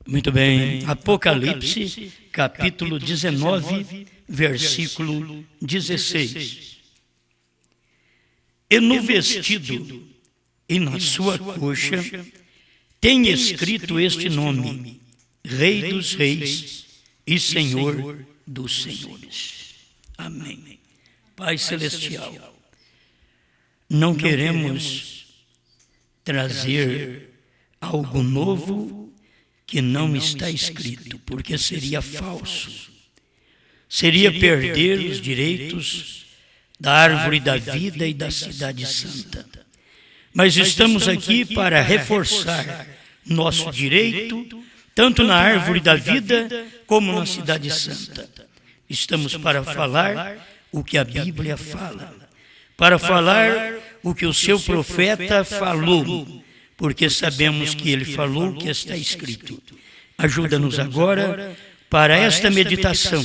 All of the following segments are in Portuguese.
Muito bem, Apocalipse, capítulo 19, versículo 16. E no vestido e na sua coxa tem escrito este nome: Rei dos Reis e Senhor dos Senhores. Amém. Pai Celestial, não queremos trazer algo novo que não está escrito, porque seria falso. Seria perder os direitos da árvore da vida e da cidade santa. Mas estamos aqui para reforçar nosso direito, tanto na árvore da vida como na cidade santa. Estamos para falar o que a Bíblia fala, para falar o que o seu profeta falou, porque sabemos que ele falou o que está escrito. Ajuda-nos agora para esta meditação.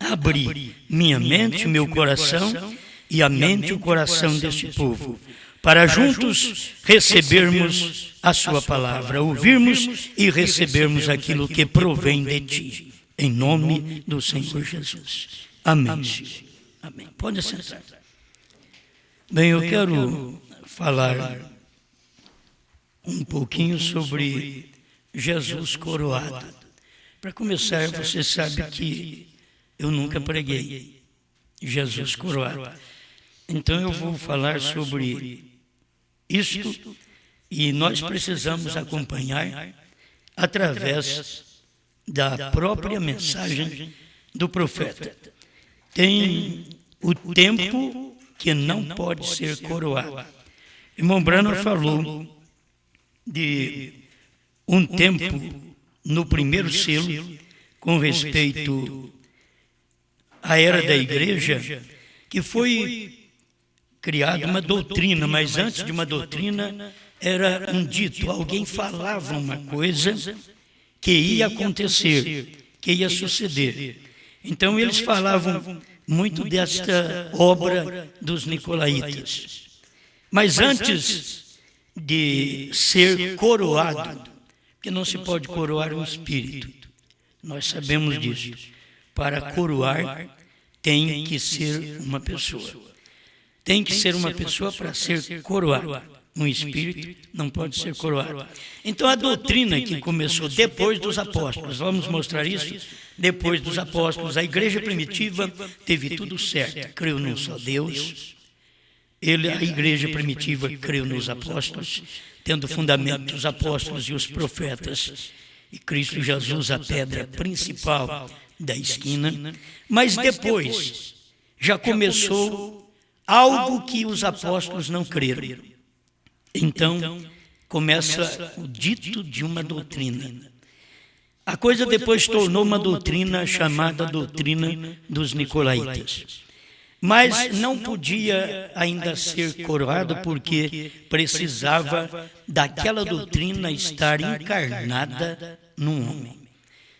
Abrir minha mente, meu coração e a mente e o coração deste povo, para juntos recebermos a sua palavra, ouvirmos e recebermos aquilo que provém de ti. Em nome do Senhor Jesus. Amém. Amém. Pode sentar. Bem, eu quero falar um pouquinho sobre Jesus coroado. Para começar, você sabe que eu nunca preguei Jesus coroado. Então eu vou falar sobre isto e nós precisamos acompanhar através da própria mensagem do profeta. Tem o tempo que não pode ser coroado. Irmão Branham falou de um tempo no primeiro selo com respeito à era da igreja, que foi criada uma doutrina, mas antes de uma doutrina era um dito, alguém falava uma coisa que ia acontecer, que ia suceder. Então eles falavam muito desta obra dos nicolaítas. Mas antes de ser coroado, porque não se pode coroar um espírito, nós sabemos disso. Para coroar tem que ser uma pessoa. Tem que ser uma pessoa para ser coroado. Um espírito não pode ser coroado. Então a doutrina que começou depois dos apóstolos, vamos mostrar isso, depois dos apóstolos, a igreja primitiva teve tudo certo, creu num só Deus. A igreja primitiva creu nos apóstolos, tendo fundamento os apóstolos e os profetas, e Cristo Jesus a pedra principal da esquina. Mas depois já começou algo que os apóstolos não creram. Então começa o dito de uma doutrina. A coisa depois tornou uma doutrina chamada doutrina dos nicolaítas. Mas não podia ainda ser coroado porque precisava daquela doutrina estar encarnada num homem.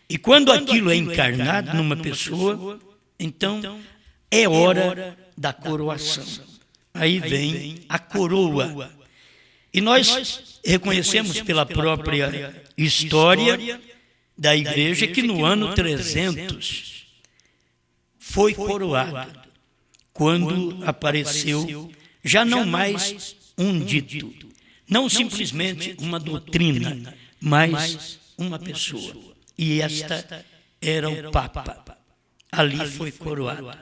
E quando aquilo é encarnado numa pessoa, então é hora da coroação. Aí vem a coroa. E nós reconhecemos pela própria história da igreja que no ano 300 foi coroado. Quando apareceu, já não mais um dito, não simplesmente uma doutrina, mas uma pessoa. E esta era o Papa. Ali foi coroado.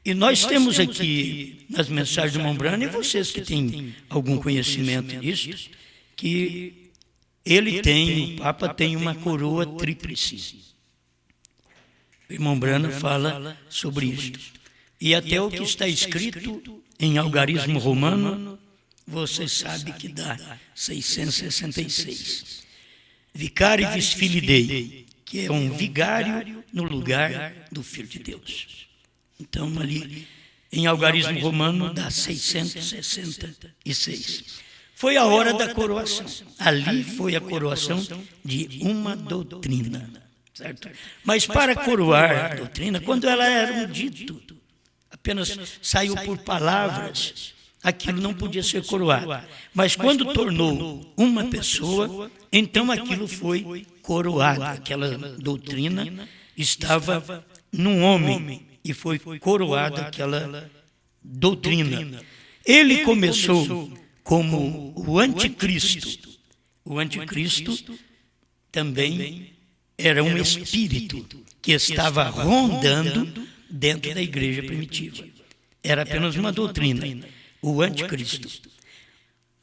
E nós temos aqui nas mensagens do irmão Branham, e vocês que têm algum conhecimento disso, que o Papa tem uma coroa tríplice. O irmão Branham fala sobre isto. E até o que está escrito em algarismo romano, você sabe que dá 666. Vicarius Filii Dei, que é um vigário no lugar do Filho de Deus. Então, ali, em algarismo romano, dá 666. Foi a hora da coroação. Ali foi a coroação de uma doutrina. Certo? Mas para coroar a doutrina, quando ela era um dito, apenas saiu por palavras, aquilo não podia ser coroado. Mas quando tornou uma pessoa, então aquilo foi coroado. Aquela doutrina estava num homem e foi coroada aquela doutrina. Ele começou como o anticristo. O anticristo também era um espírito que estava rondando dentro da igreja primitiva. Era apenas uma doutrina, o anticristo.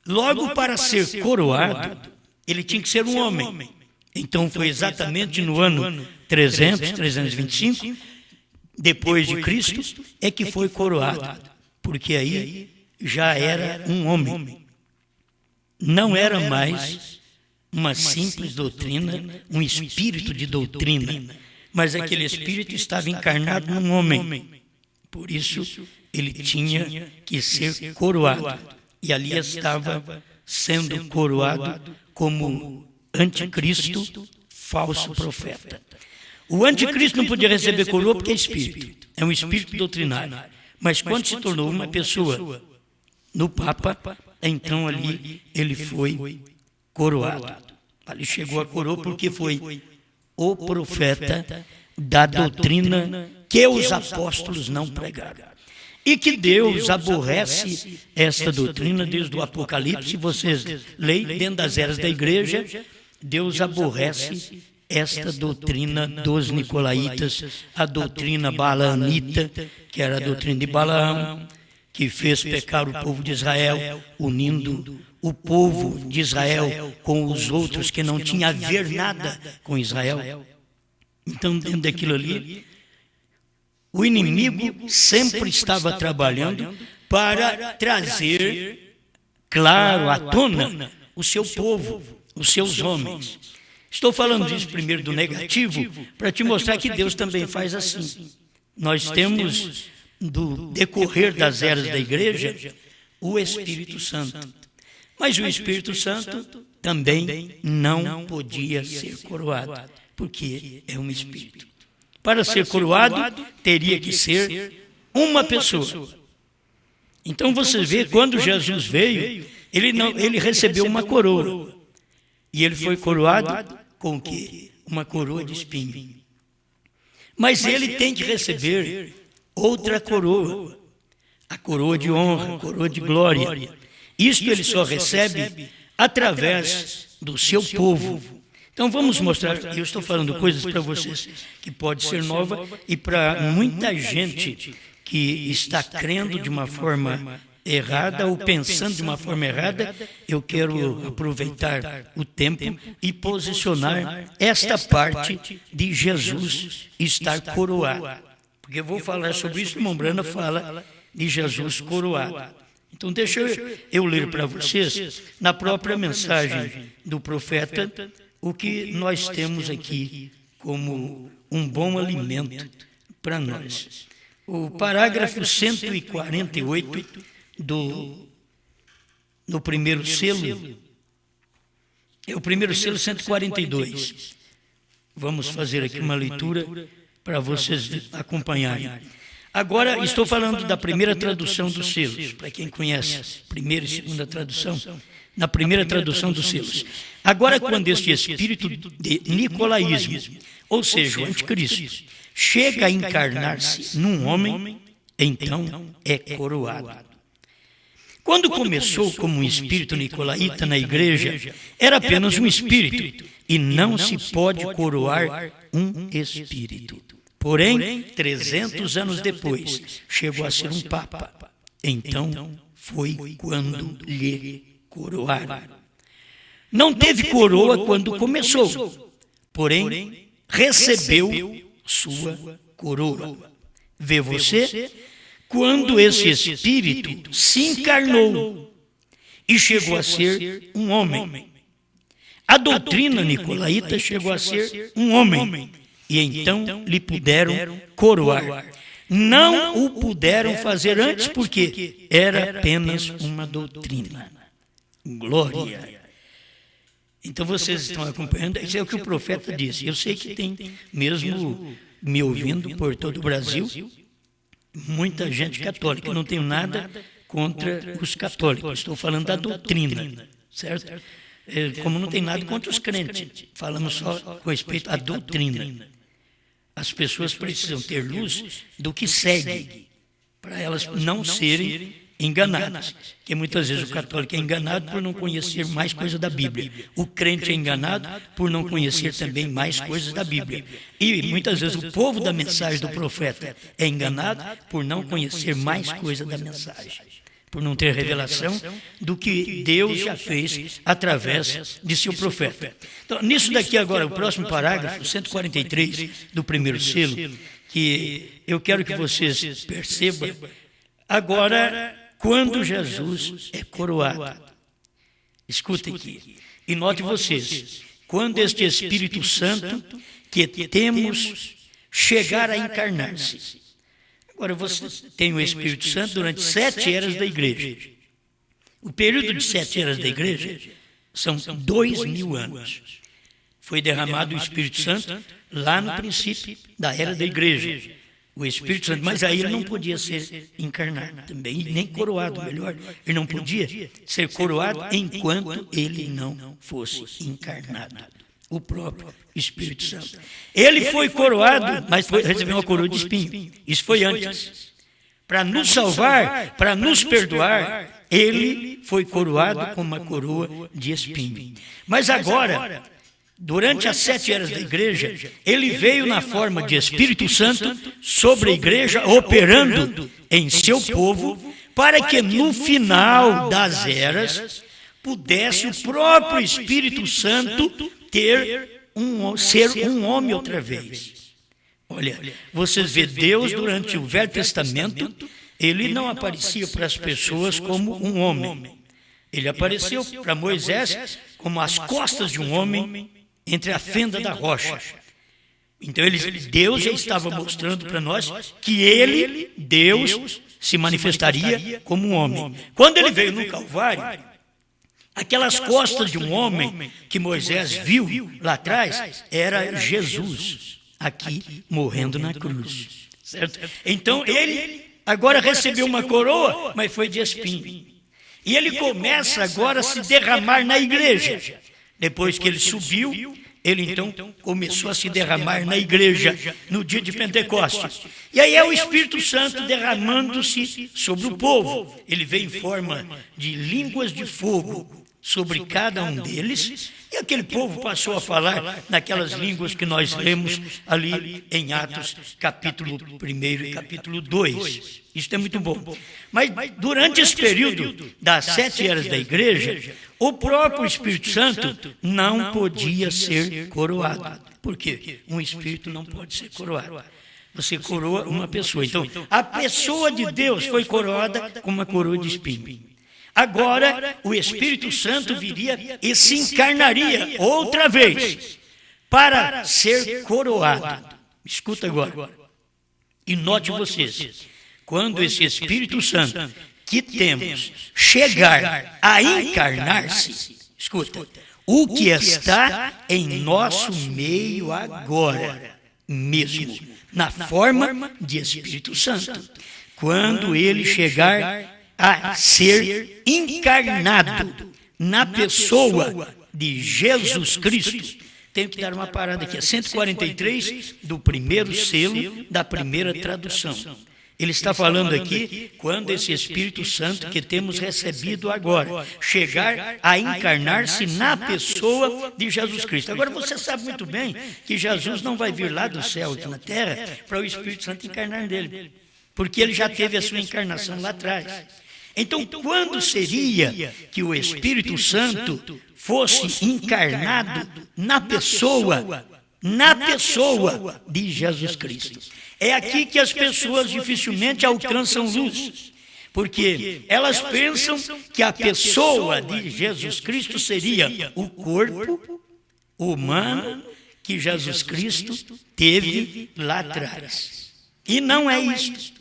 Logo, para ser coroado, ele tinha que ser um homem. Então foi exatamente no ano 325, depois de Cristo, é que foi coroado, porque aí já era um homem. Não era mais uma simples doutrina, um espírito de doutrina, mas aquele espírito estava encarnado num homem. Por isso, ele tinha que ser coroado. E ali estava sendo coroado como anticristo, falso profeta. O anticristo não podia receber coroa porque é espírito. É um espírito doutrinário. Mas quando se tornou uma pessoa no Papa, então ali ele foi coroado. Ali chegou a coroa porque foi o profeta da doutrina que os apóstolos não pregaram. E que Deus aborrece esta doutrina desde o Apocalipse. Vocês leem dentro das eras da igreja, Deus aborrece esta doutrina dos nicolaítas, a doutrina balaamita, que era a doutrina de Balaão, que fez pecar o povo de Israel, unindo o povo de Israel com os outros que não tinham a ver nada com Israel. Então, dentro daquilo ali, o inimigo sempre estava trabalhando para trazer, claro, à tona o seu povo, os seus homens. Estou falando disso primeiro do negativo, para te mostrar que Deus também faz assim. Nós temos, do decorrer das eras da igreja, o Espírito Santo. Mas o Espírito Santo também não podia ser coroado, porque é um espírito. Para ser coroado, teria que ser uma pessoa. Então você vê, quando Jesus veio, ele recebeu uma coroa. E ele foi coroado com o quê? Uma coroa de espinho. Mas ele tem que receber outra coroa. A coroa de honra, a coroa de glória. Isto ele só recebe através do seu povo. Então vamos mostrar, eu estou falando coisas para vocês que pode ser nova e para muita gente que está crendo de uma forma errada ou pensando de uma forma errada, eu quero aproveitar o tempo e posicionar esta parte de Jesus estar coroado. Porque eu vou falar sobre isso, o irmão Brana fala de Jesus coroado. Então deixa eu ler para vocês, na própria mensagem do profeta, o que nós temos aqui como um bom alimento para nós. O parágrafo 148 no primeiro selo, é o primeiro selo 142. Vamos fazer aqui uma leitura para vocês acompanharem. Agora, estou falando da primeira tradução dos selos, para quem conhece, primeira e segunda tradução, na primeira tradução dos selos. Agora, quando este espírito de nicolaísmo, ou seja, o anticristo, chega a encarnar-se num homem, então é coroado. Quando começou como um espírito nicolaíta na igreja, era apenas um espírito, e não se pode coroar um espírito. Porém, 300 anos depois, chegou a ser um papa. Então, foi quando lhe coroaram. Não teve coroa quando começou, porém, recebeu sua coroa. Vê você? Quando esse espírito se encarnou e chegou a ser um homem. A doutrina nicolaíta chegou a ser um homem. E então lhe puderam coroar. Não o puderam fazer antes porque era apenas uma doutrina. Glória. Então vocês estão acompanhando, isso é o que o profeta disse. Eu sei que tem, mesmo me ouvindo por todo o Brasil, muita gente católica. Eu não tenho nada contra os católicos. Estou falando da doutrina, certo? Como não tem nada contra os crentes, falamos só com respeito à doutrina. As pessoas precisam ter luz do que segue, para elas não serem enganadas. Porque muitas vezes o católico é enganado por não conhecer mais coisas da Bíblia. O crente é enganado por não conhecer também mais coisas da Bíblia. E muitas vezes o povo da mensagem do profeta é enganado por não conhecer mais coisas da mensagem, por não ter revelação do que Deus já fez através de seu profeta. Então, nisso daqui agora, o próximo parágrafo, 143 do primeiro selo, que eu quero que vocês percebam, agora, quando Jesus é coroado. Escutem aqui. E note vocês, quando este Espírito Santo que temos chegar a encarnar-se. Agora, você tem o Espírito Santo durante 7 eras da igreja. O período de 7 eras da igreja são 2000 anos. Foi derramado o Espírito Santo lá no princípio da era da igreja. O Espírito Santo, mas aí ele não podia ser encarnado também, nem coroado, melhor. Ele não podia ser coroado enquanto ele não fosse encarnado. O próprio Espírito Santo. Ele foi coroado, mas recebeu uma coroa de espinho. Isso foi antes. Para nos salvar, para nos perdoar, ele foi coroado com uma coroa de espinho. Mas agora, durante as 7 eras da igreja, ele veio na forma de Espírito Santo sobre a igreja, operando em seu povo, para que no final das eras pudesse o próprio Espírito Santo ser um homem outra vez. Olha, vocês vê Deus durante o Velho Testamento, ele não aparecia para as pessoas como um homem. Ele apareceu para Moisés como as costas de um homem entre a fenda da rocha. Então Deus já estava mostrando para nós que ele, Deus, se manifestaria como um homem. Quando ele veio no Calvário, aquelas costas de um homem que Moisés viu lá atrás, era Jesus, aqui morrendo na cruz. Certo? Então ele agora recebeu uma coroa, mas foi de espinho. E ele começa agora a se derramar na igreja. Depois que ele subiu, ele então começou a se derramar na igreja no dia de Pentecostes. E aí é o Espírito Santo derramando-se sobre o povo. Ele veio em forma de línguas de fogo sobre cada um deles, e aquele povo passou a falar naquelas línguas que nós lemos ali em Atos, capítulo 1 e capítulo 2. Isso é muito bom. Mas durante esse período das 7 eras da igreja, o próprio Espírito Santo não podia ser coroado. Por quê? Um Espírito não pode ser coroado. Você coroa uma pessoa. Então, a pessoa de Deus foi coroada com uma coroa de espinho. Agora, o Espírito Santo viria e se encarnaria outra vez para ser coroado. Escuta agora. E note vocês, quando esse Espírito Santo que temos chegar a encarnar-se, escuta, o que está em nosso meio agora mesmo, na forma de Espírito Santo, quando ele chegar a ser encarnado na pessoa de Jesus Cristo. Tenho que dar uma parada aqui, 143 do primeiro selo da primeira tradução. Ele está falando aqui quando esse Espírito Santo que temos recebido agora chegar a encarnar-se na pessoa de Jesus Cristo. Agora você sabe muito bem que Jesus não vai vir lá do céu aqui na terra para o Espírito Santo encarnar nele, porque ele já teve a sua encarnação lá atrás. Então, quando seria que o Espírito Santo fosse encarnado na pessoa de Jesus Cristo? É aqui que as pessoas dificilmente alcançam luz, porque elas pensam que a pessoa de Jesus Cristo seria o corpo humano que Jesus Cristo teve lá atrás. E não é isso.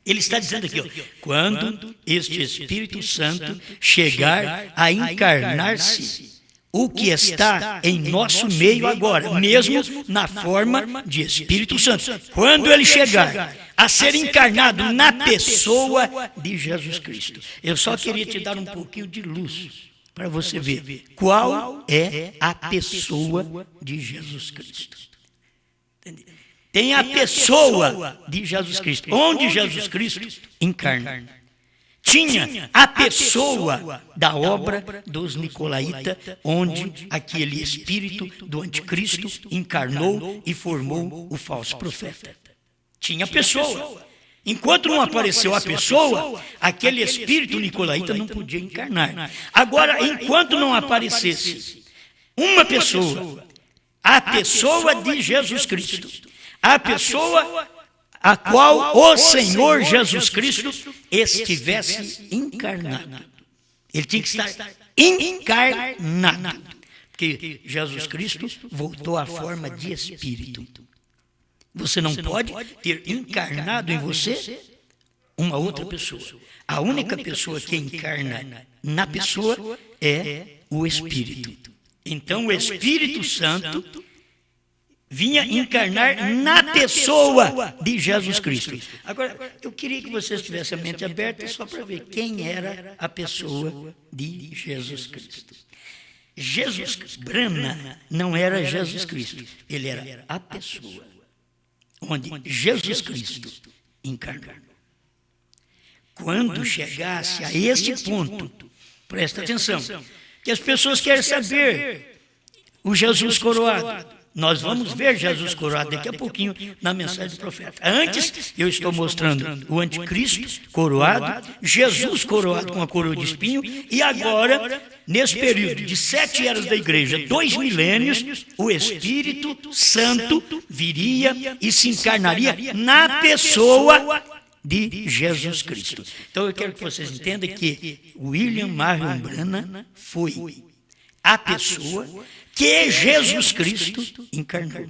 Ele está dizendo aqui, ó, quando este Espírito Santo chegar a encarnar-se, o que está em nosso meio agora, mesmo na forma de Espírito Santo. Quando ele chegar a ser encarnado na pessoa de Jesus Cristo. Eu só queria te dar um pouquinho de luz para você ver qual é a pessoa de Jesus Cristo. Tem a pessoa de Jesus Cristo, onde Jesus Cristo encarna. Tinha a pessoa da obra dos Nicolaítas, onde aquele espírito do anticristo encarnou e formou o falso profeta. Tinha a pessoa. Enquanto não apareceu a pessoa, aquele espírito nicolaíta não podia encarnar. Agora, enquanto não aparecesse uma pessoa, a pessoa de Jesus Cristo, a pessoa a qual o Senhor Jesus Cristo estivesse encarnado. Ele tinha que estar encarnado, porque Jesus Cristo voltou à forma de espírito. Você não pode ter encarnado em você uma outra pessoa. A única pessoa que encarna na pessoa é o Espírito. Então o Espírito Santo vinha encarnar na pessoa de Jesus Cristo. Agora, eu queria que vocês tivessem a mente aberta só para ver quem era a pessoa de Jesus Cristo. Brana não era Jesus Cristo, ele era a pessoa onde Jesus Cristo encarnou. Quando chegasse a este ponto, presta atenção, que as pessoas querem saber o Jesus coroado. Nós vamos ver Jesus coroado daqui a pouquinho na mensagem do profeta. Antes, eu estou mostrando o anticristo coroado, Jesus coroado com a coroa de espinho, e agora, nesse período de 7 eras da igreja, 2 milênios, o Espírito Santo viria e se encarnaria na pessoa de Jesus Cristo. Então eu quero que vocês entendam que William Marion Branham foi a pessoa que Jesus Cristo encarnou.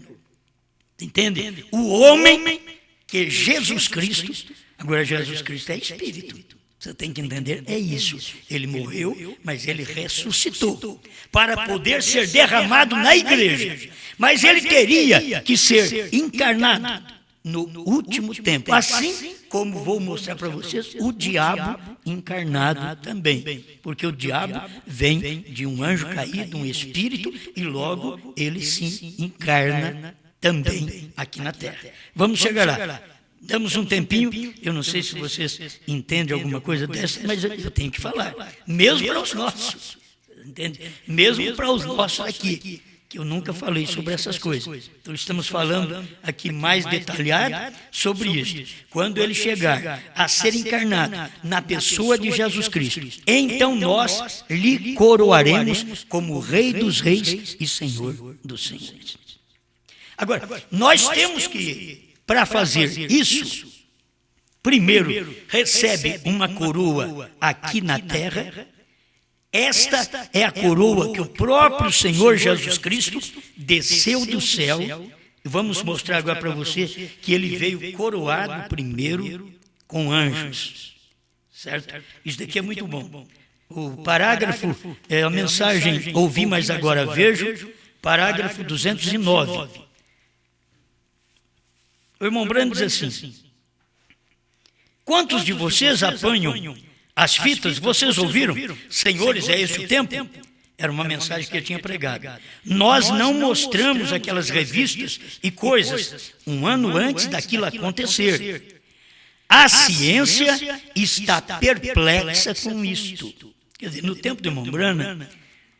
Entende? O homem que Jesus Cristo, agora Jesus Cristo é espírito. Você tem que entender, é isso. Ele morreu, mas ele ressuscitou para poder ser derramado na igreja. Mas ele teria que ser encarnado no último tempo. Assim como vou mostrar para vocês, o diabo encarnado também. Porque o diabo vem de um anjo caído, um espírito, e logo ele se encarna também aqui na terra. Vamos chegar lá. Damos um tempinho, eu não sei se vocês entendem alguma coisa dessa, mas eu tenho que falar. Mesmo para os nossos. Entende? Mesmo para os nossos aqui, que eu nunca falei sobre essas coisas. Então estamos falando aqui mais detalhado sobre isso. Quando ele chegar a ser encarnado na pessoa de Jesus Cristo, então nós lhe coroaremos como Rei dos Reis e Senhor dos Senhores. Agora, nós temos que, para fazer isso, primeiro recebe uma coroa aqui na terra. Esta é a coroa que o próprio Senhor Jesus Cristo desceu do céu. E vamos mostrar agora para você que ele veio coroado primeiro com anjos. Certo? Isso daqui é muito bom. O parágrafo, a mensagem ouvi, mas agora vejo, parágrafo 209. O irmão Branham diz assim: quantos de vocês apanham as fitas? Vocês ouviram? Senhores, é esse o tempo? Era uma mensagem que ele tinha pregado. Nós não mostramos aquelas revistas e coisas um ano antes daquilo acontecer. A ciência está perplexa com isto. Quer dizer, no tempo de irmão Branham,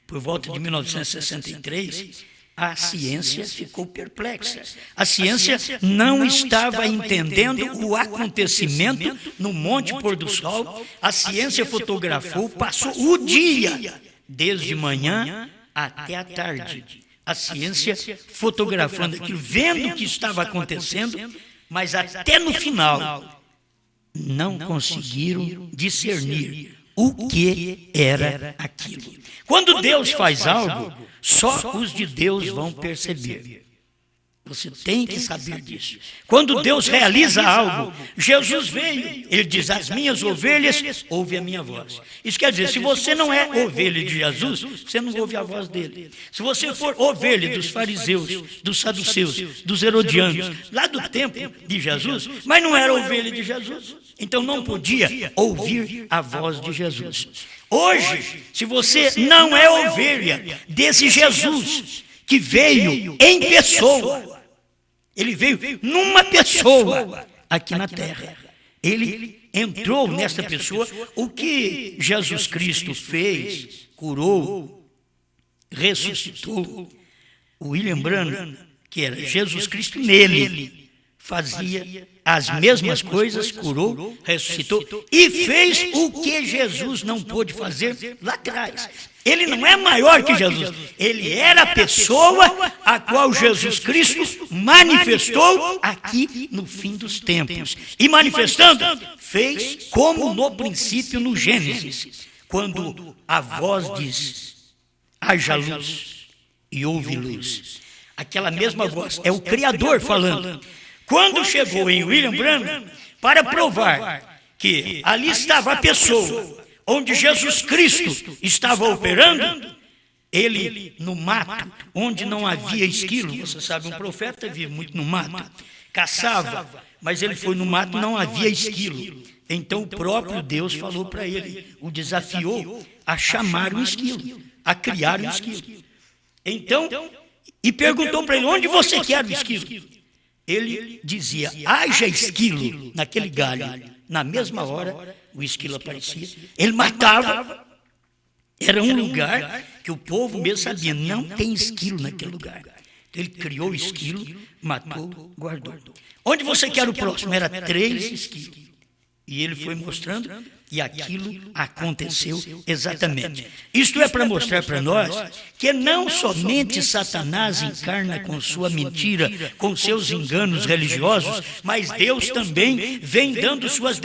por volta de 1963, a ciência ficou perplexa. A ciência não estava entendendo o acontecimento no Monte Pôr do Sol. A ciência fotografou, passou o dia, desde manhã até a tarde. A ciência fotografando aquilo, vendo o que estava acontecendo, mas até no final não conseguiram discernir o que era aquilo. Quando Deus faz algo, só os de Deus vão perceber. Você tem que saber disso. Quando Deus realiza algo, Jesus veio, ele diz: as minhas ovelhas ouvem a minha voz. Isso quer dizer, se você não é ovelha de Jesus, você não ouve a voz dele. Se você for ovelha dos fariseus, dos saduceus, dos herodianos, lá do tempo de Jesus, mas não era ovelha de Jesus, então não podia ouvir a voz de Jesus. Hoje, se você não é ovelha desse Jesus que veio em pessoa, ele veio numa pessoa aqui na terra. Ele entrou nessa pessoa. O que Jesus Cristo fez, curou, ressuscitou, o William Branham, que era Jesus Cristo nele, fazia as mesmas coisas, curou, ressuscitou e fez o que Jesus não pôde fazer lá atrás. Ele não é maior que Jesus, ele era a pessoa a qual Jesus Cristo manifestou aqui no fim dos tempos. E manifestando, fez como no princípio, no Gênesis, quando a voz diz: haja luz, e houve luz. Aquela mesma voz, é o Criador falando. Quando chegou em William Branham, para provar que ali estava a pessoa onde Jesus Cristo estava operando, ele no mato, onde não havia esquilo, você sabe, um profeta vive muito no mato, caçava, mas ele foi no mato, não havia esquilo. Então o próprio Deus falou para ele, o desafiou a chamar um esquilo, a criar um esquilo. Então, e perguntou para ele: onde você quer o esquilo? Ele dizia: haja esquilo naquele galho. Na mesma hora, o esquilo aparecia. Ele matava. Era um lugar que o povo mesmo sabia: não tem esquilo naquele lugar. Então, ele criou o esquilo, matou, guardou. Onde você quer o próximo? Era 3 esquilos. E ele foi mostrando, e aquilo aconteceu exatamente. Isto é para mostrar para nós que não somente Satanás encarna com sua mentira, com seus enganos religiosos, mas Deus também vem dando suas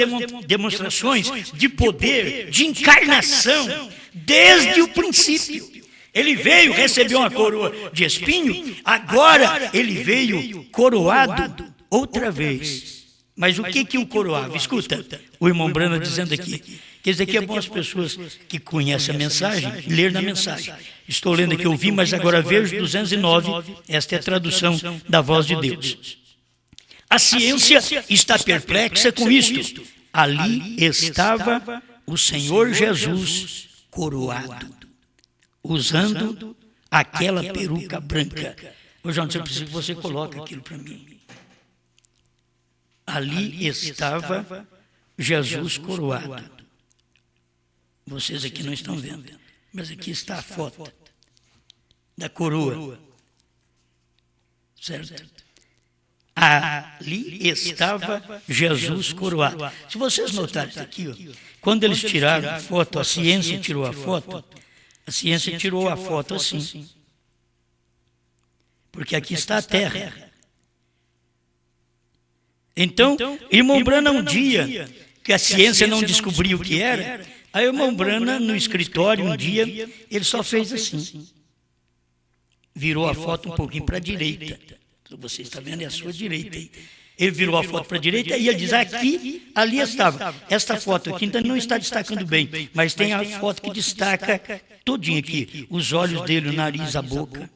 demonstrações de poder, de encarnação, desde o princípio. Ele veio, recebeu uma coroa de espinho, agora ele veio coroado outra vez. Mas o que o coroava? Escuta, o irmão Branham dizendo aqui, que isso aqui é bom as pessoas que conhecem a mensagem, ler na mensagem. Estou lendo aqui, eu vi, mas agora vejo 209, esta é a tradução da voz de Deus. A ciência está perplexa com isto. Ali estava o Senhor Jesus coroado, usando aquela peruca branca. Ô João, eu preciso que você coloque aquilo para mim. Ali estava Jesus coroado. Vocês aqui não estão vendo, mas aqui está a foto da coroa. Certo? Ali estava Jesus coroado. Se vocês notarem isso aqui, ó, quando eles tiraram a foto, a ciência tirou a foto, a ciência tirou a foto assim. Porque aqui está a terra. Então, irmão Branham, um dia que a ciência não descobriu o que era, aí o irmão Branham, no escritório, um dia, ele só fez assim. Virou a foto um pouquinho para a direita. Você está vendo, é a sua direita aí. Ele virou a foto para a direita e ele diz: aqui, ali estava. Esta foto aqui então não está destacando bem, mas tem a foto que destaca todinho aqui. Os olhos dele, o nariz, a boca.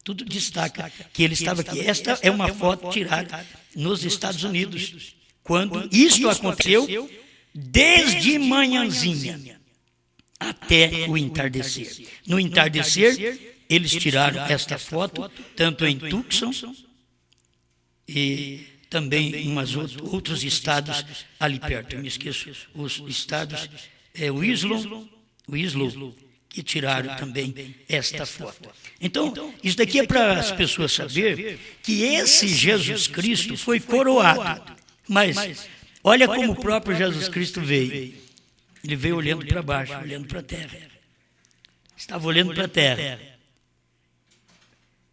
Tudo destaca que ele estava aqui. Esta é uma foto tirada nos Estados Unidos, quando isto aconteceu, desde manhãzinha até o entardecer. No entardecer, eles tiraram esta foto, tanto em Tucson e também em outros estados ali perto. Eu me esqueço, os estados, Winslow, que tiraram também esta foto. Então, isso daqui é para as pessoas saberem que esse Jesus Cristo foi coroado. Mas, olha como o próprio Jesus Cristo veio. Ele veio olhando para baixo, olhando para a terra. Estava olhando para a terra.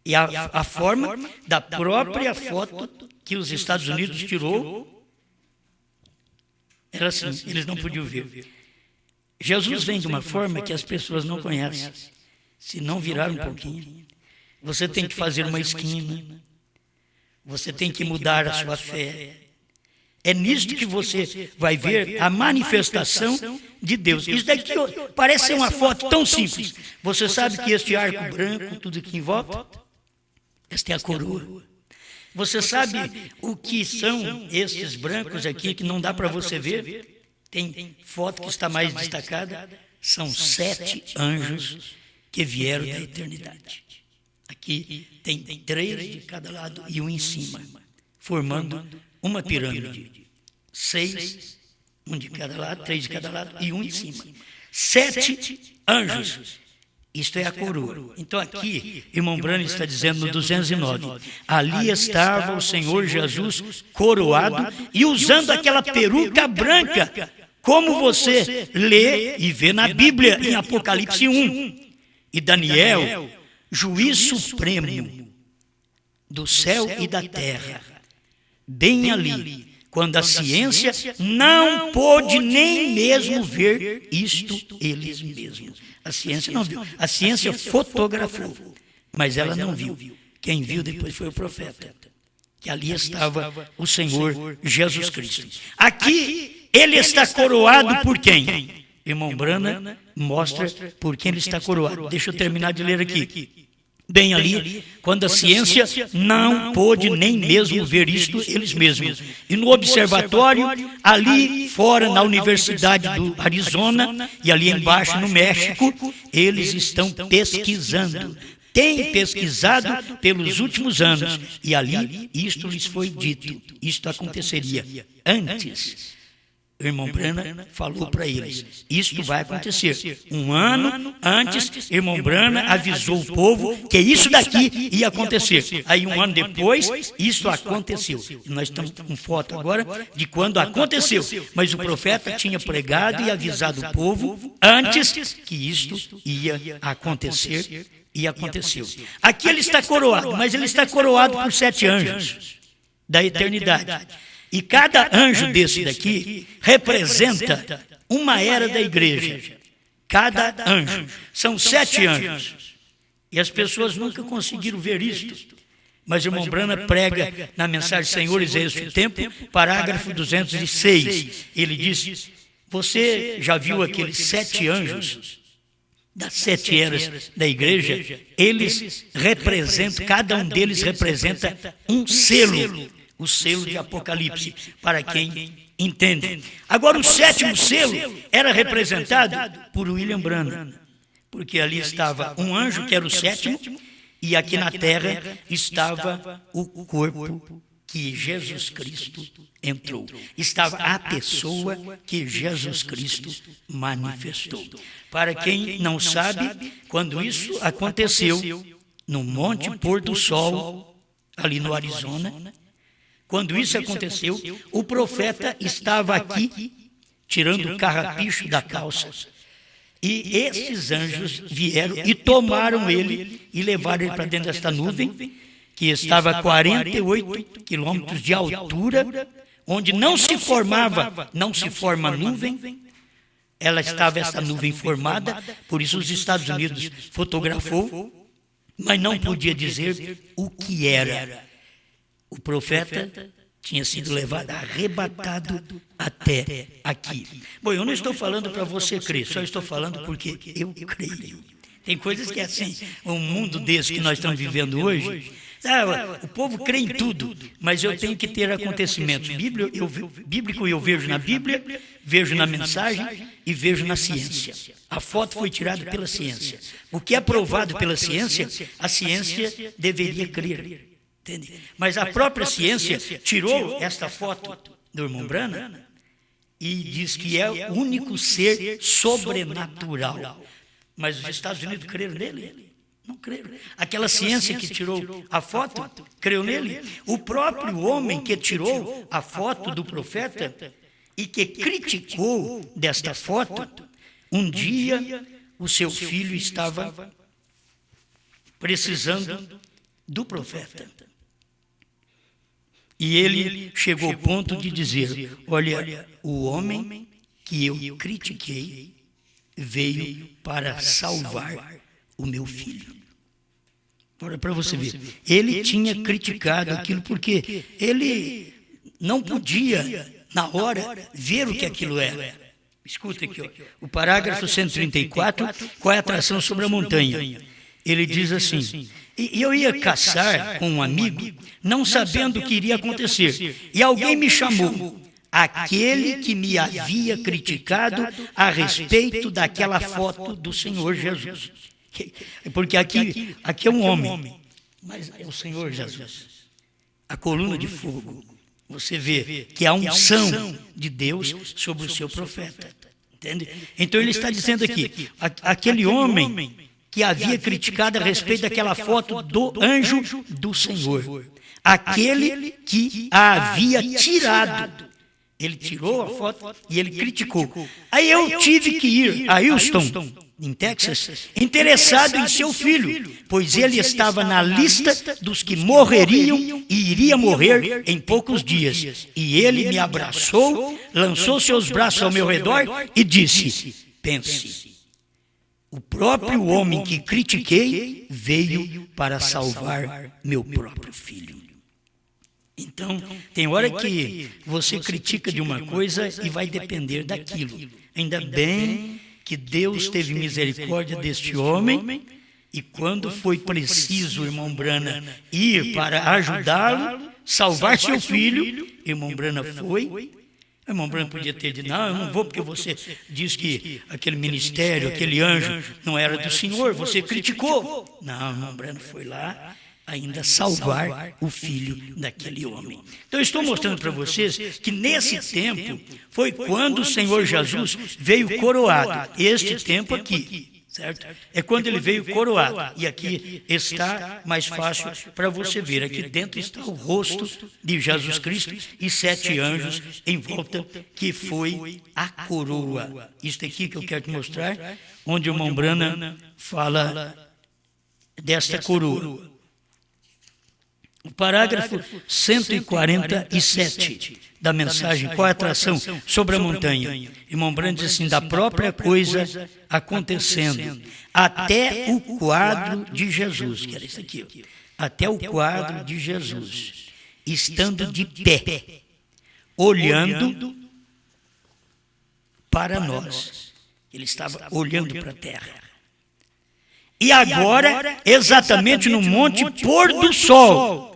E a forma da própria foto que os Estados Unidos tirou era assim, eles não podiam ver. Jesus vem de uma forma que as pessoas não conhecem. Se não virar um pouquinho, você tem que fazer uma esquina. Você tem que mudar a sua fé. É nisto que você vai ver a manifestação de Deus. Isso daqui parece ser uma foto tão simples. Você sabe que este arco branco, tudo que envolve, esta é a coroa. Você sabe o que são estes brancos aqui, que não dá para você ver? Tem foto que está mais destacada. São 7 anjos que vieram da eternidade. Aqui tem 3 de cada lado e um em cima, formando uma pirâmide. 6, um de cada lado, 3 de cada lado e um em cima. 7 anjos. Isto é a coroa. Então aqui, irmão Branham está dizendo no 209, ali estava o Senhor Jesus coroado e usando aquela peruca branca, como você lê e vê na Bíblia, em Apocalipse 1. E Daniel, juiz supremo do céu e da terra, bem ali, quando a ciência não pôde nem mesmo ver isto eles mesmos. A ciência não viu. A ciência fotografou, mas ela não viu. Quem viu depois foi o profeta, que ali estava o Senhor Jesus Cristo. Aqui ele está coroado por quem? Irmão Branham mostra por quem ele está coroado. Deixa eu terminar de ler aqui. Bem ali, quando a ciência não pôde nem mesmo ver isto eles mesmos. E no observatório, ali fora na Universidade do Arizona, e ali embaixo no México, eles estão pesquisando. Têm pesquisado pelos últimos anos. E ali, isto lhes foi dito. Isto aconteceria antes. O irmão Branham falou para eles, isto vai acontecer. Um ano antes, irmão Branham avisou o povo que isso daqui ia acontecer. Aí um ano depois, isso aconteceu. E nós estamos com foto agora de quando aconteceu. Mas o profeta tinha pregado e avisado o povo antes que isto ia acontecer. E aconteceu. Aqui ele está coroado, mas ele está coroado por 7 anjos da eternidade. E cada anjo desse daqui representa uma era da igreja. Cada anjo. São 7 anjos. E as pessoas nunca conseguiram ver isto. Mas o irmão Branham prega na mensagem Senhores, é este o tempo, parágrafo 206. Ele diz, você já viu aqueles 7 anjos das 7 eras da igreja? Eles representam, cada um deles representa um selo. O selo de Apocalipse, para quem entende. Agora, o 7º selo era representado por William Branham, porque ali estava um anjo, que era o 7º, e aqui na terra estava o corpo que Jesus Cristo entrou. Estava a pessoa que Jesus Cristo manifestou. Para quem não sabe, quando isso aconteceu, no Monte Pôr do Sol, ali no Arizona, quando isso aconteceu, o profeta estava aqui, tirando o carrapicho da calça. E esses anjos vieram e tomaram ele e levaram ele para dentro desta nuvem, que estava a 48 quilômetros de altura, onde não se forma nuvem. Ela estava, essa nuvem formada, por isso os Estados Unidos fotografou, mas não podia dizer o que era. O profeta tinha sido levado, arrebatado até aqui. Bom, eu não estou falando para você crer, só estou falando porque eu creio. Tem coisas que é assim, um mundo desse que nós estamos vivendo hoje, o povo crê em tudo, mas eu tenho que ter acontecimentos bíblico, eu vejo na Bíblia, vejo na mensagem e vejo na ciência. A foto foi tirada pela ciência. O que é provado pela ciência, a ciência deveria crer. Entende? Mas a própria ciência tirou esta foto do irmão Branham e diz que é o único ser sobrenatural. Mas os Estados Unidos creram nele? Não creram. Aquela ciência que tirou a foto, creu nele? O próprio homem que tirou a foto do profeta e que criticou desta foto, um dia o seu filho estava precisando do profeta. E ele chegou ao ponto de dizer, olha, o homem que eu critiquei veio para salvar o meu filho. Para você ver, ele tinha criticado aquilo porque ele não podia, na hora, ver o que aquilo era. Escuta aqui, ó, o parágrafo 134, qual é a atração sobre a montanha? Ele diz assim: e eu ia caçar com um amigo, não sabendo o que iria acontecer, e alguém me chamou, aquele que me havia criticado a respeito daquela foto do Senhor Jesus. Porque aqui é um homem, mas é o Senhor Jesus. A coluna de fogo, você vê que há unção de Deus sobre o seu profeta. Entende? Então ele está dizendo aqui, aquele homem que havia criticado a respeito daquela foto do anjo do Senhor, aquele que a havia tirado. Ele tirou a foto e ele criticou. Aí eu tive que ir a Houston, em Texas, interessado em seu filho, pois ele estava na lista dos que morreriam e iria morrer em poucos dias. E ele me abraçou, lançou seus braços ao meu redor e disse: pense, o próprio homem que critiquei veio para salvar meu próprio filho. Então, tem hora que você critica de uma coisa e vai depender daquilo. Ainda bem que Deus teve misericórdia deste homem, e quando foi preciso, irmão Brana, ir para ajudá-lo, salvar seu filho, irmão Brana foi. Irmão Brana podia ter dito: não, eu não vou porque você diz que aquele ministério, aquele anjo não era do Senhor, você criticou. Não, irmão Brana foi lá ainda salvar o filho daquele homem. Então eu estou mostrando para vocês que nesse tempo foi quando o Senhor Jesus veio coroado. Este tempo aqui, certo? É quando ele veio coroado. E aqui está mais fácil para você ver. Aqui dentro está o rosto de Jesus Cristo e 7 anjos em volta, que foi a coroa. Isto aqui que eu quero te mostrar, onde o irmão Brana fala desta coroa. O parágrafo 147 da mensagem, qual é a atração sobre a montanha? Irmão Brana diz assim: da própria coisa acontecendo, até o quadro de Jesus, que era isso aqui, até o quadro de Jesus, estando de pé, olhando para nós. Ele estava olhando para a terra. E agora, exatamente no monte pôr do sol,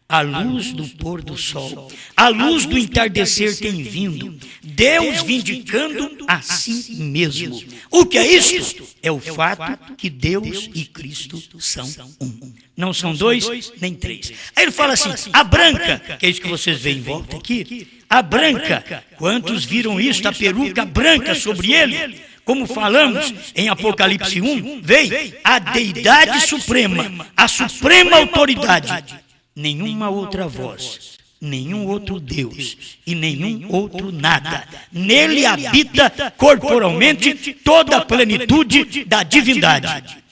a luz do pôr do sol, a luz do entardecer tem vindo, Deus vindicando a si mesmo. O que é isto? É o fato que Deus e Cristo são um. Não são dois, nem três. Aí ele fala assim: a branca, que é isso que vocês veem em volta aqui, a branca, quantos viram isso, a peruca branca sobre ele? Como falamos em Apocalipse 1, veio a deidade suprema, a suprema autoridade. Nenhuma outra voz, nenhum outro Deus e nenhum outro nada. Nele habita corporalmente toda a plenitude da divindade.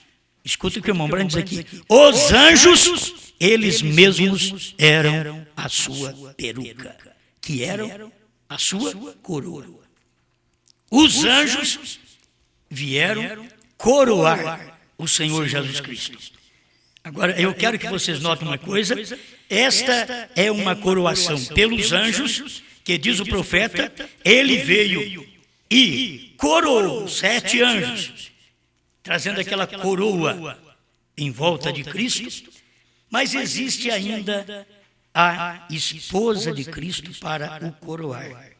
Escuta o que o irmão Brana diz aqui: os anjos, eles mesmos eram a sua peruca, que eram a sua coroa. Os anjos vieram coroar o Senhor Jesus Cristo. Agora, eu quero que vocês notem uma coisa: esta é uma coroação pelos anjos, que diz o profeta, ele veio e coroou 7 anjos, trazendo aquela coroa em volta de Cristo, mas existe ainda a esposa de Cristo para o coroar.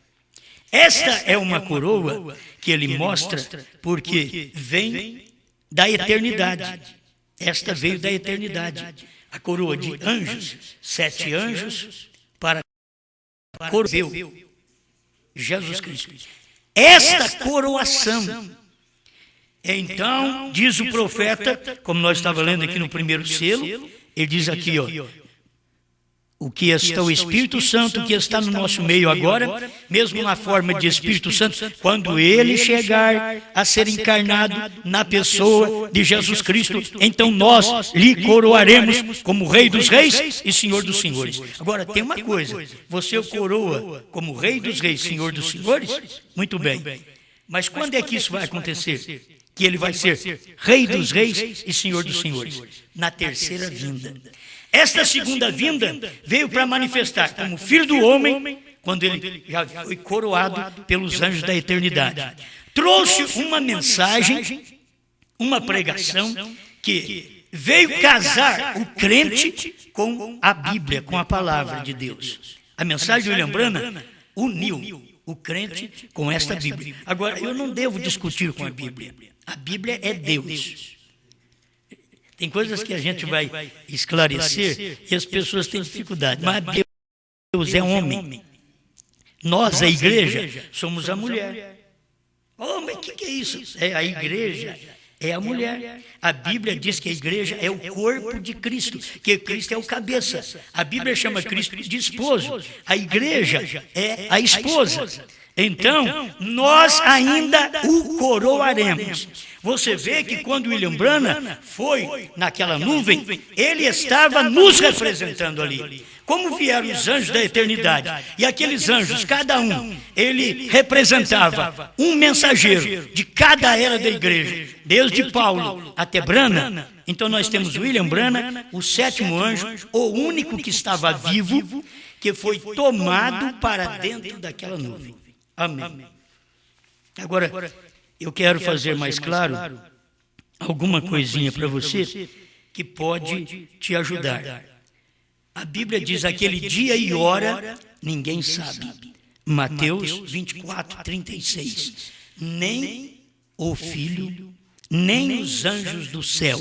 Esta é uma coroa que ele mostra porque vem da eternidade. Esta veio da eternidade. A coroa de anjos, 7 anjos para coroar Jesus Cristo. Esta coroação, então, diz o profeta, como nós estávamos lendo aqui no primeiro selo, ele diz aqui, ó, o que está o Espírito Santo, que está no nosso meio agora, mesmo na forma de Espírito Santo, quando ele chegar a ser encarnado na pessoa de Jesus Cristo, então nós lhe coroaremos como Rei dos Reis e Senhor dos Senhores. Agora, tem uma coisa: você o coroa como Rei dos Reis, Senhor dos Senhores? Muito bem. Mas quando é que isso vai acontecer? que ele vai ser Rei dos Reis e Senhor dos Senhores, na terceira vinda. Esta segunda vinda veio para manifestar como Filho do Homem, quando ele já foi coroado pelos anjos da eternidade. Trouxe uma mensagem, uma pregação que veio casar o crente com a Bíblia, com a palavra de Deus. A mensagem de William Branham uniu o crente com esta Bíblia. Agora, eu não devo discutir com a Bíblia. A Bíblia é Deus. Tem coisas que a gente vai esclarecer e as pessoas têm dificuldade. Mas Deus é homem. Nós, a igreja, somos a mulher. Oh, mas o que é isso? É a igreja. É a mulher. A Bíblia diz que a igreja é o corpo de Cristo, que Cristo é o cabeça. A Bíblia chama Cristo de esposo. A igreja é a esposa. Então, nós ainda o coroaremos. Você vê que quando William Branham foi naquela nuvem, ele estava nos representando ali. Como vieram os anjos da eternidade, e aqueles anjos, cada um, ele representava um mensageiro de cada era da igreja, desde Paulo até Branham. Então nós temos William Branham, o sétimo anjo, o único que estava vivo, que foi tomado para dentro daquela nuvem. Amém. Agora, eu quero fazer mais claro alguma coisinha para você que pode te ajudar. A Bíblia diz: aquele dia e hora ninguém sabe. Mateus 24, 36. Nem o Filho, nem os anjos do céu,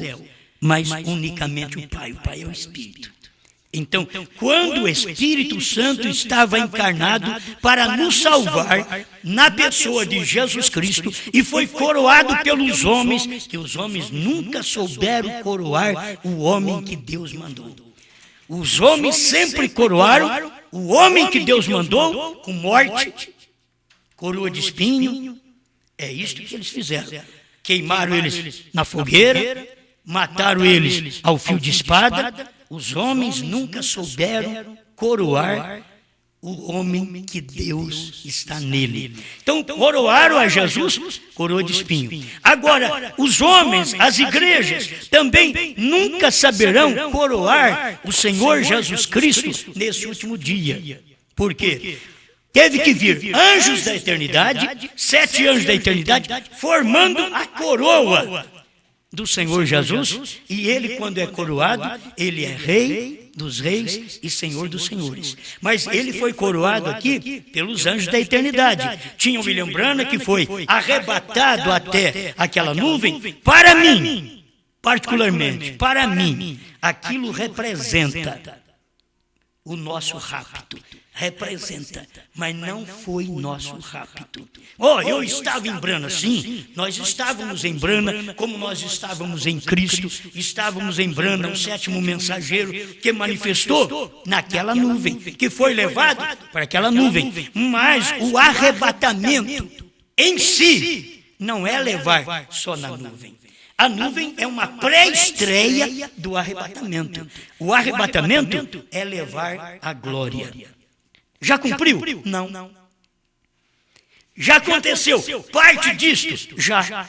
mas unicamente o Pai. O Pai é o Espírito. Então, quando o Espírito Santo estava encarnado para nos salvar na pessoa de Jesus Cristo e foi coroado pelos homens, que os homens nunca souberam coroar o homem que Deus mandou. Os homens sempre coroaram o homem que Deus mandou com morte, coroa de espinho. É isto que eles fizeram. Queimaram eles na fogueira, mataram eles ao fio de espada. Os homens nunca souberam coroar o homem que Deus está nele. Então, coroaram a Jesus, coroa de espinho. Agora, os homens, as igrejas, também nunca saberão coroar o Senhor Jesus Cristo nesse último dia. Por quê? Teve que vir anjos da eternidade, 7 anjos da eternidade, formando a coroa do Senhor Jesus, e ele, quando é coroado, ele é Rei dos Reis e Senhor dos Senhores. Mas ele foi coroado aqui pelos anjos da eternidade. Tinha o William Branham, que foi arrebatado até aquela nuvem. Para mim, particularmente, para mim, aquilo representa o nosso rapto. Representa, mas não foi nosso rapto. Oh, eu estava em Branham, sim, nós estávamos em Branham, como nós estávamos em Cristo, estávamos em Branham, o sétimo mensageiro que manifestou naquela nuvem, que foi levado para aquela nuvem. Mas o arrebatamento em si não é levar só na nuvem. A nuvem é uma pré-estreia do arrebatamento. O arrebatamento é levar a glória. Já cumpriu? Não. Já aconteceu parte disto? Já.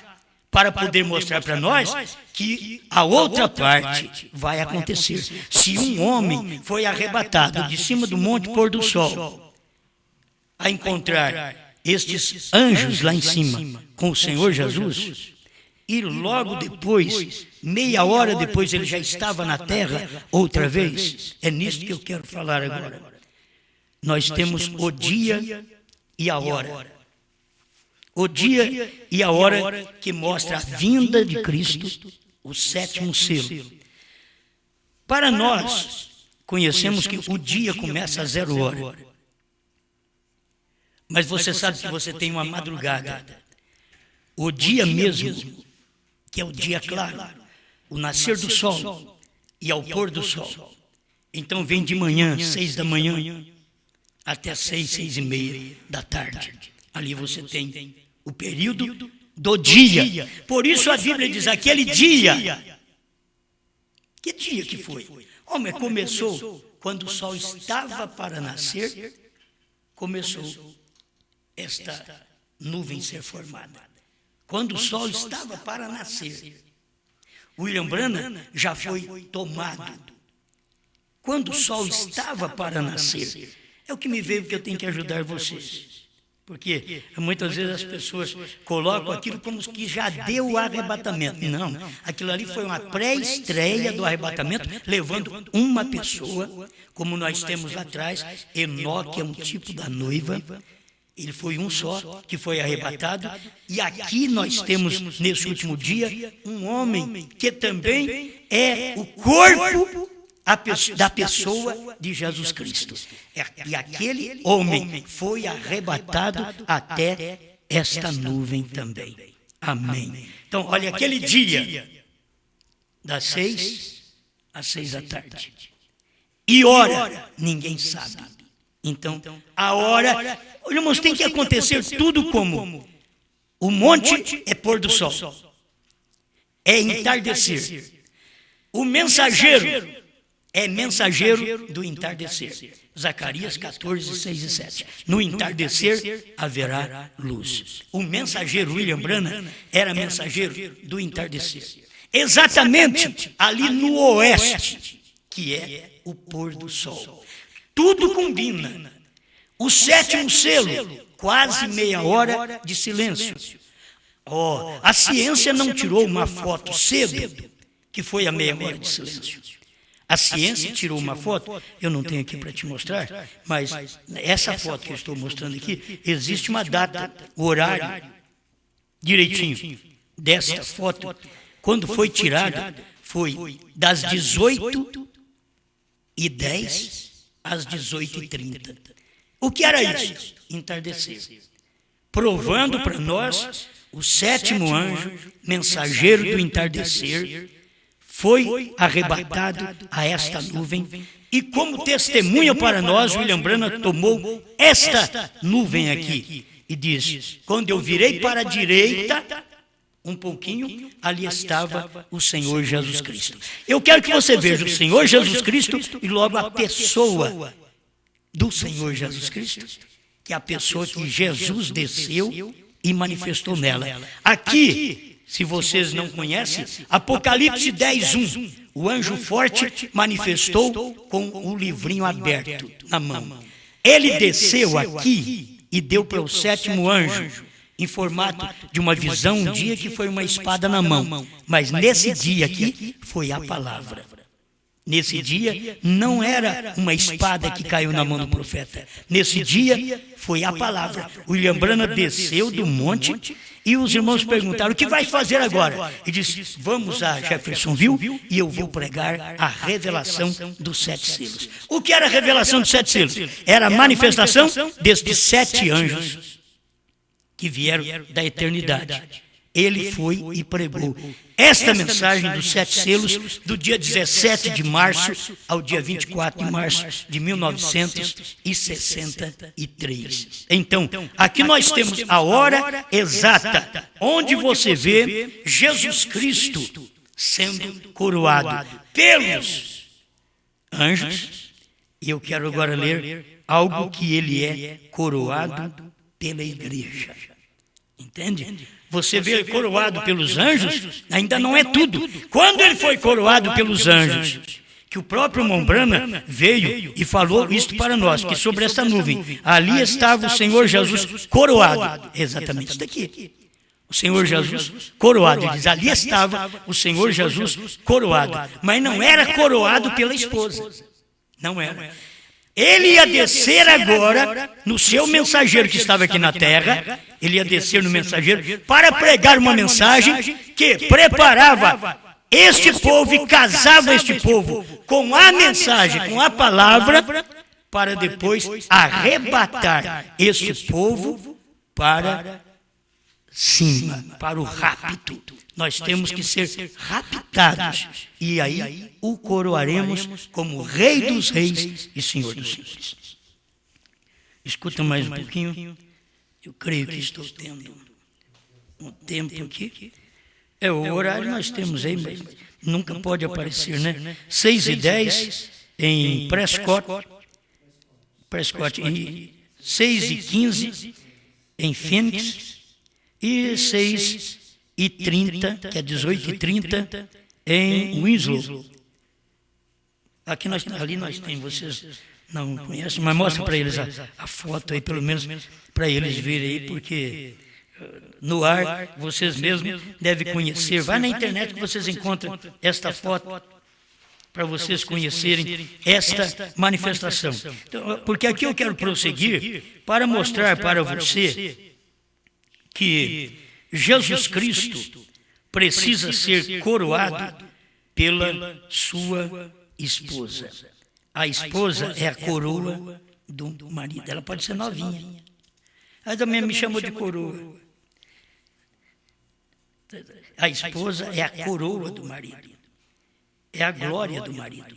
Para poder mostrar para nós que a outra parte vai acontecer. Se um homem foi arrebatado de cima do monte pôr do sol a encontrar estes anjos lá em cima com o Senhor Jesus, e logo depois, meia hora depois, ele já estava na terra outra vez, é nisto que eu quero falar agora. Nós temos o dia e a hora. O dia e a hora que mostra a vinda de Cristo, o sétimo selo. Para nós, conhecemos que o dia começa a 0 hora. Mas você sabe que você tem uma madrugada. O dia mesmo, que é o dia claro, o nascer do sol e ao pôr do sol. Então vem de manhã, 6 da manhã, até 6, 6 e meia da tarde. Ali você tem o período do dia. Por isso a Bíblia diz, aquele dia. Que dia que foi? Homem, começou quando o sol estava para nascer, começou esta nuvem ser formada. quando o sol estava para nascer. William Branham já foi tomado. Quando o sol estava para nascer. É o que me veio, porque eu tenho que ajudar vocês. Porque muitas vezes as pessoas colocam aquilo como que já deu o arrebatamento. Não, aquilo ali foi uma pré-estreia do arrebatamento, levando uma pessoa, como nós temos lá atrás. Enoque é um tipo da noiva. Ele foi um só, que foi arrebatado. E aqui nós temos, nesse último dia, um homem que também é o corpo da pessoa de Jesus Cristo. E aquele homem foi arrebatado até esta nuvem também. Amém. Então, olha, aquele dia, das 6 às 6 da tarde. E hora, ninguém sabe. Então, a hora, irmãos, tem que acontecer tudo como o monte é pôr do sol, é entardecer. O mensageiro é mensageiro do entardecer. Zacarias 14, 6 e 7. No entardecer haverá luz. O mensageiro William Branham era mensageiro do entardecer. Exatamente ali no oeste, que é o pôr do sol. Tudo combina. O sétimo selo, quase meia hora de silêncio. A ciência não tirou uma foto cedo, que foi a meia hora de silêncio. A ciência tirou uma foto, eu não tenho aqui para te mostrar, mas essa foto que eu estou mostrando aqui, existe uma data, o horário, direitinho, dessa foto. Quando foi tirada, foi das 18h10 às 18h30. O que era isso? Entardecer. Provando para nós, o sétimo anjo, mensageiro do entardecer, foi arrebatado a esta nuvem, e como testemunha para nós, William Branham tomou esta nuvem aqui e diz: quando eu virei para a direita, um pouquinho, ali estava o Senhor Jesus Cristo. Eu quero que você veja o Senhor Jesus Cristo e logo a pessoa do Senhor Jesus Cristo, que é a pessoa que Jesus desceu e manifestou nela. Aqui, se vocês não conhecem, Apocalipse 10:1, o anjo forte manifestou com o livrinho aberto na mão. Ele desceu aqui e deu para o sétimo anjo, em formato de uma visão, um dia que foi uma espada na mão. Mas nesse dia aqui foi a palavra. Nesse dia não era uma espada que caiu na mão do profeta. Nesse dia foi a palavra. William Branham desceu do monte e os irmãos perguntaram: o que vai fazer agora? E disse: vamos a Jeffersonville e eu vou pregar a revelação dos 7 selos. O que era a revelação dos 7 selos? Era a manifestação destes 7 anjos que vieram da eternidade. Ele foi e pregou esta mensagem dos 7 selos do dia 17 de março ao dia 24 de março de 1963. Então, aqui nós temos a hora exata, onde você vê Jesus Cristo sendo coroado pelos anjos. E eu quero agora ler algo que ele é coroado pela igreja. Entende? Você vê coroado pelos anjos, ainda não é tudo. Quando ele foi coroado pelos anjos, que o próprio William Branham veio e falou isto para nós, que sobre esta nuvem, ali estava o Senhor Jesus coroado. Exatamente isso daqui. O Senhor Jesus coroado. Ele diz: ali estava o Senhor Jesus coroado. Mas não era coroado pela esposa. Não era. Ele ia descer agora no seu mensageiro que estava aqui na terra. Ele ia descer no mensageiro para pregar uma mensagem que preparava este povo e casava este povo com a mensagem, com a palavra, para depois arrebatar este povo para cima, para o rapto. Nós temos que ser raptados e aí o coroaremos como Rei dos Reis e Senhor dos Senhores. Escuta mais um pouquinho. Eu creio que estou tendo um tempo aqui. É o horário nós temos aí, mas nunca pode aparecer, né? 6h10 em Prescott e 6h15 em Phoenix. e 6h30, que é 18h30, em Winslow. Ali nós temos, vocês não conhecem, mas mostra para eles a foto aí, pelo menos para eles verem aí, porque no ar vocês mesmos devem conhecer. Vai na internet que vocês encontram esta foto, para vocês conhecerem esta manifestação. Então, porque aqui eu quero prosseguir para mostrar para você que Jesus Cristo precisa ser coroado pela sua esposa. A esposa é a coroa do marido. Ela pode ser novinha. Aí também me chamou de coroa. A esposa é a coroa do marido. É a glória do marido,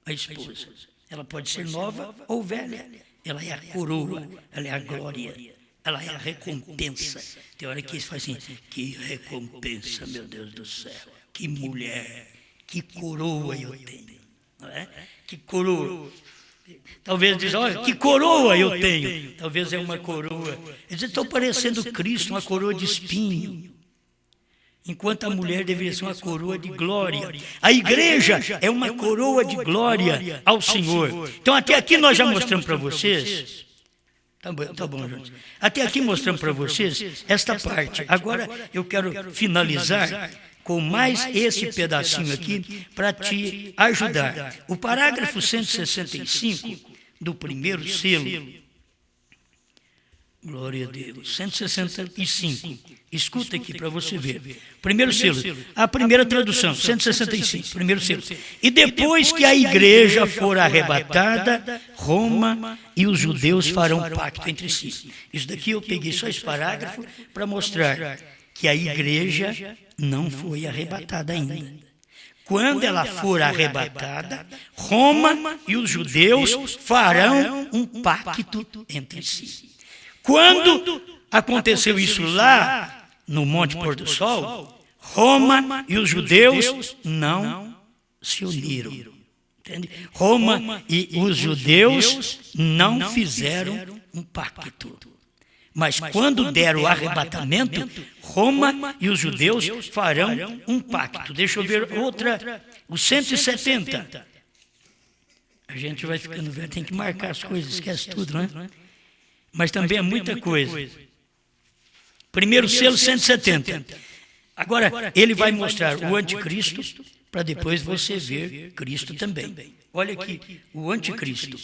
a esposa. Ela pode ser nova ou velha. Ela é a coroa, ela é a glória, ela é a recompensa. Tem hora que eles falam assim, que recompensa, meu Deus do céu. Que mulher, que coroa eu tenho. Não é? Que coroa. Talvez dizem, olha, que coroa eu tenho. Talvez é uma coroa. Eles estão parecendo Cristo, uma coroa de espinho. Enquanto a mulher deveria ser uma coroa de glória. A igreja é uma coroa de glória ao Senhor. Então, até aqui nós já mostramos para vocês. Tá bom, gente. Até aqui mostramos para vocês esta parte. Agora eu quero finalizar com mais esse pedacinho aqui para te ajudar. O parágrafo 165 do primeiro selo. Glória a Deus. 165. Escuta aqui para você ver. Primeiro selo. A primeira tradução. 165. Primeiro selo. E depois que a igreja for arrebatada, Roma e os judeus farão pacto entre si. Isso daqui eu peguei só esse parágrafo para mostrar que a igreja não foi arrebatada ainda. Quando ela for arrebatada, Roma e os judeus farão um pacto entre si. Quando aconteceu isso lá no Monte Pôr do Sol, Roma e os judeus não se uniram. Entende? Roma e os judeus não fizeram um pacto. Mas quando der o arrebatamento, Roma e os judeus farão um pacto. Deixa eu ver outra, o 170. A gente vai ficando velho, tem que marcar as coisas, esquece tudo, não é? Mas também é muita coisa. Primeiro selo, 170. Agora, ele vai mostrar o anticristo, para depois você ver Cristo também. Olha aqui, o anticristo.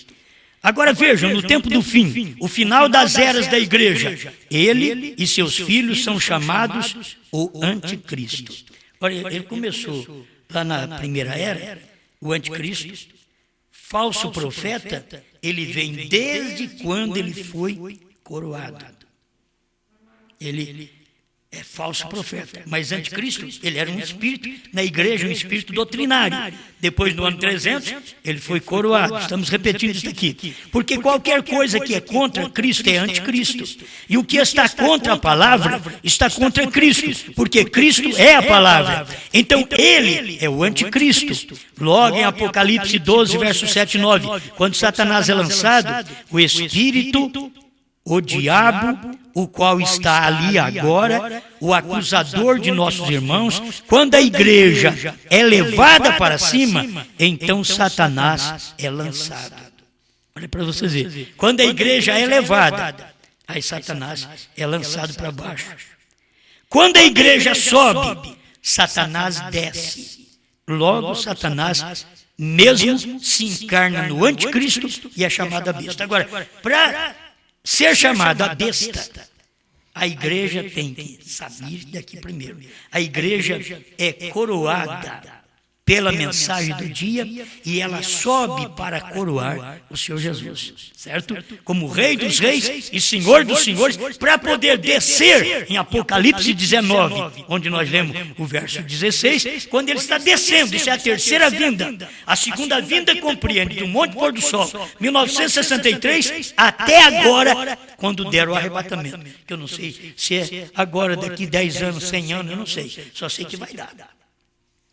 Agora vejam, no tempo do fim, o final das eras da igreja, ele e seus filhos são chamados o anticristo. Olha, ele começou lá na primeira era, o anticristo, falso profeta, ele vem desde quando ele foi coroado. Ele é falso profeta, mas anticristo, ele era um espírito, na igreja um espírito doutrinário. Depois, no ano 300, ele foi coroado. Estamos repetindo isso aqui. Porque qualquer coisa que é contra Cristo é anticristo. E o que está contra a palavra está contra Cristo, porque Cristo é a palavra. Então, ele é o anticristo. Logo em Apocalipse 12, verso 7 e 9, quando Satanás é lançado, o espírito, o diabo, o qual está ali agora, o acusador de nossos irmãos, quando a igreja é levada para cima, então Satanás é lançado. Olha para vocês verem. Quando a igreja é levada, aí Satanás é lançado para baixo. Quando a igreja sobe, Satanás desce. Logo, Satanás mesmo se encarna no anticristo e é chamado a besta. Agora, para ser chamado a besta, a igreja tem que saber daqui primeiro. A igreja é coroada pela mensagem do dia e ela sobe para coroar o Senhor Jesus, certo? Como Rei dos Reis e Senhor dos Senhores, para poder descer em Apocalipse 19, onde nós lemos o verso 16, quando ele está descendo, isso é a terceira vinda. A segunda vinda compreende do Monte Pôr do Sol, 1963, até agora, quando der o arrebatamento. Que eu não sei se é agora, daqui 10 anos, 100 anos, eu não sei. Só sei que vai dar.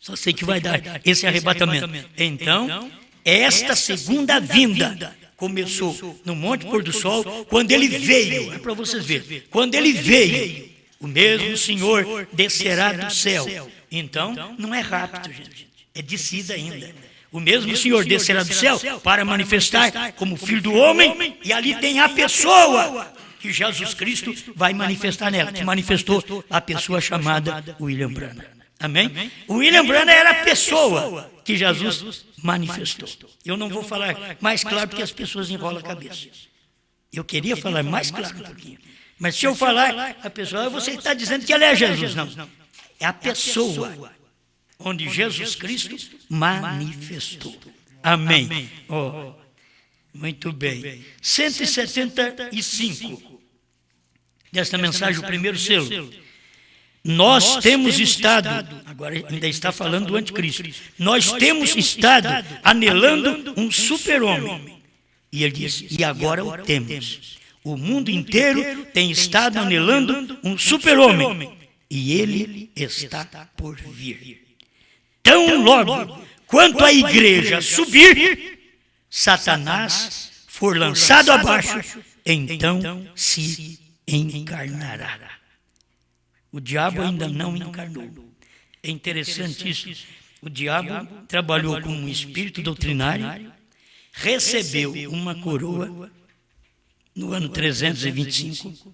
Só sei que vai dar esse arrebatamento. Então, esta segunda vinda começou no Monte Pôr do Sol, quando ele veio, é para vocês verem, quando ele veio o mesmo Senhor descerá do céu. Então, não é rápido, gente, é descida ainda. O mesmo Senhor descerá do céu para manifestar como Filho do Homem, e ali tem a pessoa que Jesus Cristo vai manifestar nela, que manifestou a pessoa chamada William Branham. Amém? O William Branham era a pessoa que Jesus manifestou. Eu não vou falar mais claro porque as pessoas enrolam a cabeça. Eu queria falar mais claro um pouquinho. Mas se eu falar, a pessoa, você está dizendo que ela é Jesus. Não, é a pessoa onde Jesus Cristo manifestou. Amém. Oh, muito bem. 175 desta mensagem, o primeiro selo. Nós temos estado, agora ainda está falando do anticristo, nós temos estado anelando um super-homem. E ele diz, e agora o temos. O mundo inteiro tem estado anelando um super-homem, e ele está por vir. Tão logo quanto a igreja subir, Satanás for lançado abaixo, então se encarnará. O diabo ainda não encarnou. É interessante isso. O diabo trabalhou como um espírito doutrinário, recebeu uma coroa no ano 325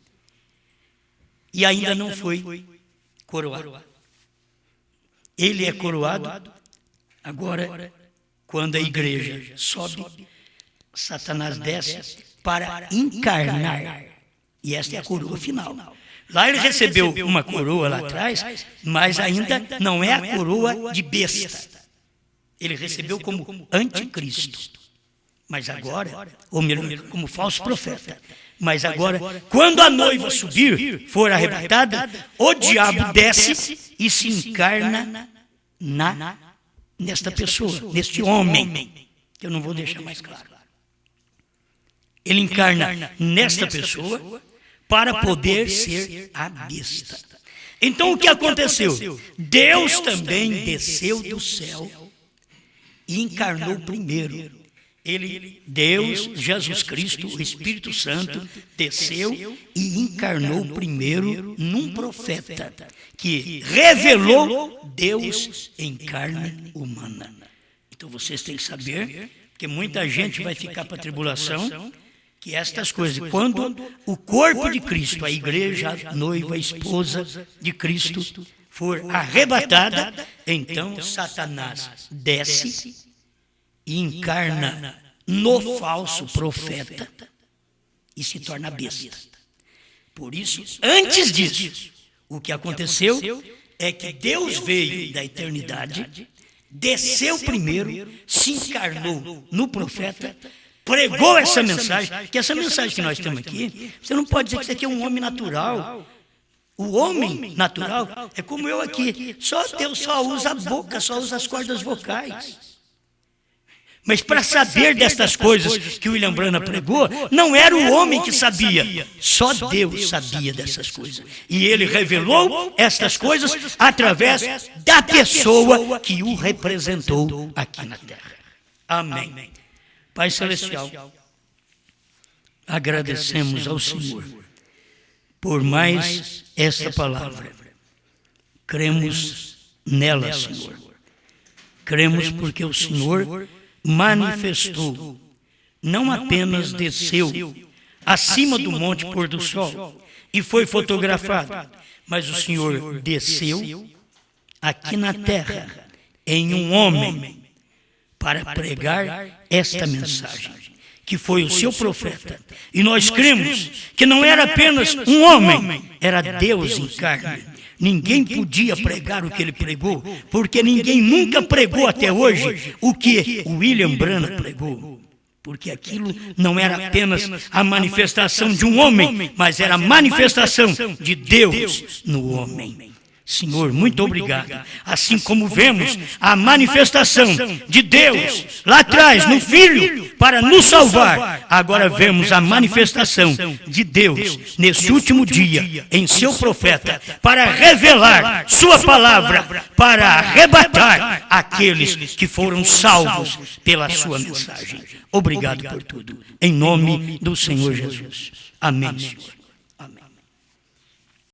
e ainda não foi coroado. Ele é coroado agora, quando a igreja sobe, Satanás desce para encarnar. E esta é a coroa final. Lá ele recebeu uma coroa lá atrás, mas ainda não é a coroa de besta. Ele recebeu como anticristo. Mas agora, ou melhor, como falso profeta. Mas agora, quando a noiva subir, for arrebatada, o diabo desce e se encarna nesta pessoa, neste homem, que eu não vou deixar mais claro. Ele encarna nesta pessoa para poder ser a besta. Então o que aconteceu? Deus também desceu do céu e encarnou primeiro. Deus, Jesus Cristo, o Espírito Santo, desceu e encarnou primeiro num profeta que revelou Deus em carne humana. Então vocês têm que saber que muita gente vai ficar para a tribulação, que estas coisas, quando o corpo de Cristo, a igreja, a noiva, a esposa de Cristo, for arrebatada, então Satanás desce e encarna no falso profeta e se torna besta. Por isso, antes disso, o que aconteceu é que Deus veio da eternidade, desceu primeiro, se encarnou no profeta, pregou essa mensagem, que essa mensagem que nós temos aqui, você não pode dizer que isso aqui é um homem natural. O homem natural é como eu aqui, Deus só usa a boca, só usa as cordas vocais. Mas para saber destas coisas que o William Branham pregou, não era o homem que sabia, só Deus sabia dessas coisas. E ele revelou estas coisas através da pessoa que o representou aqui na terra. Amém. Pai Celestial, agradecemos ao Senhor por mais esta palavra. Cremos nela, Senhor. Cremos porque o Senhor manifestou, não apenas desceu acima do monte pôr do sol e foi fotografado, mas o Senhor desceu aqui na terra em um homem para pregar esta mensagem, que foi o seu profeta. E nós cremos que não era apenas um homem, era Deus em carne. Ninguém podia pregar o que ele pregou, porque ninguém nunca pregou até hoje o que o William Branham pregou. Porque aquilo não era apenas a manifestação de um homem, mas era a manifestação de Deus no homem. Senhor, muito obrigado. Assim como vemos a manifestação de Deus lá atrás, no Filho, para nos salvar, agora vemos a manifestação de Deus nesse último dia, em seu profeta, para revelar sua palavra, para arrebatar aqueles que foram salvos pela sua mensagem. Obrigado por tudo. Em nome do Senhor Jesus. Amém, Senhor. Amém.